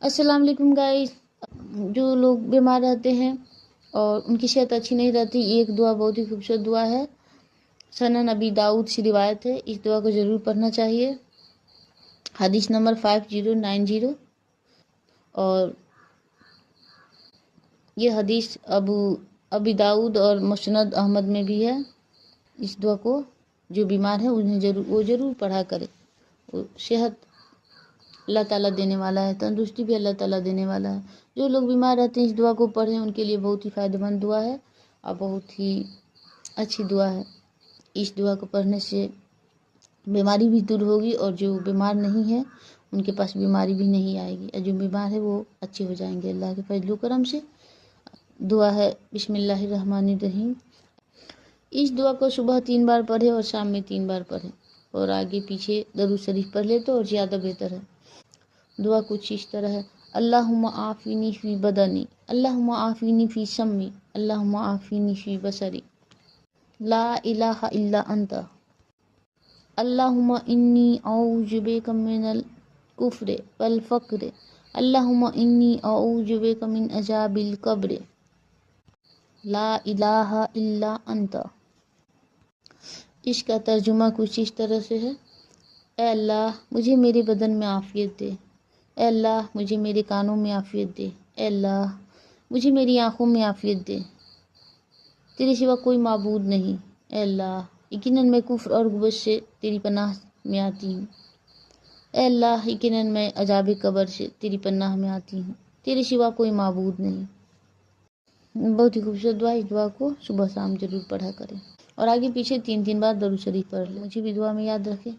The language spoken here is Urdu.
السلام علیکم گائز، جو لوگ بیمار رہتے ہیں اور ان کی صحت اچھی نہیں رہتی، ایک دعا بہت ہی خوبصورت دعا ہے، سنن ابی داؤد سے روایت ہے، اس دعا کو ضرور پڑھنا چاہیے۔ حدیث نمبر 5090، اور یہ حدیث ابی داؤد اور مسند احمد میں بھی ہے۔ اس دعا کو جو بیمار ہے انہیں ضرور پڑھا کرے۔ صحت اللہ تعالیٰ دینے والا ہے، تندرستی بھی اللہ تعالیٰ دینے والا ہے۔ جو لوگ بیمار رہتے ہیں اس دعا کو پڑھیں، ان کے لیے بہت ہی فائدہ مند دعا ہے اور بہت ہی اچھی دعا ہے۔ اس دعا کو پڑھنے سے بیماری بھی دور ہوگی، اور جو بیمار نہیں ہے ان کے پاس بیماری بھی نہیں آئے گی، اور جو بیمار ہے وہ اچھے ہو جائیں گے اللہ کے فضل و کرم سے۔ دعا ہے بسم اللہ الرحمن الرحیم۔ اس دعا کو صبح 3 بار پڑھیں اور شام میں 3 بار پڑھیں، اور آگے پیچھے درود شریف پڑھ لے تو اور زیادہ بہتر ہے۔ دعا کچھ اس طرح ہے: اللہم عافینی فی بدنی، اللہم عافینی فی سمی، اللہم عافینی فی بصری، لا الہ الا انت، اللہم انی اعوذ بک من الکفر والفقر، اللہم انی اعوذ بک من عذاب القبر، لا الہ الا انت۔ اس کا ترجمہ کچھ اس طرح سے ہے: اے اللہ مجھے میرے بدن میں عافیت دے، اے اللہ مجھے میرے کانوں میں عافیت دے، اے اللہ مجھے میری آنکھوں میں عافیت دے، تیرے سوا کوئی معبود نہیں، اے اللہ یقیناً میں کفر اور غبش سے تیری پناہ میں آتی ہوں، اے اللہ یقیناً میں عذاب قبر سے تیری پناہ میں آتی ہوں، تیرے سوا کوئی معبود نہیں۔ بہت ہی خوبصورت دعا، اس دعا کو صبح شام ضرور پڑھا کریں، اور آگے پیچھے 3 بار درود شریف پڑھ لیں۔ مجھے بھی دعا میں یاد رکھیں۔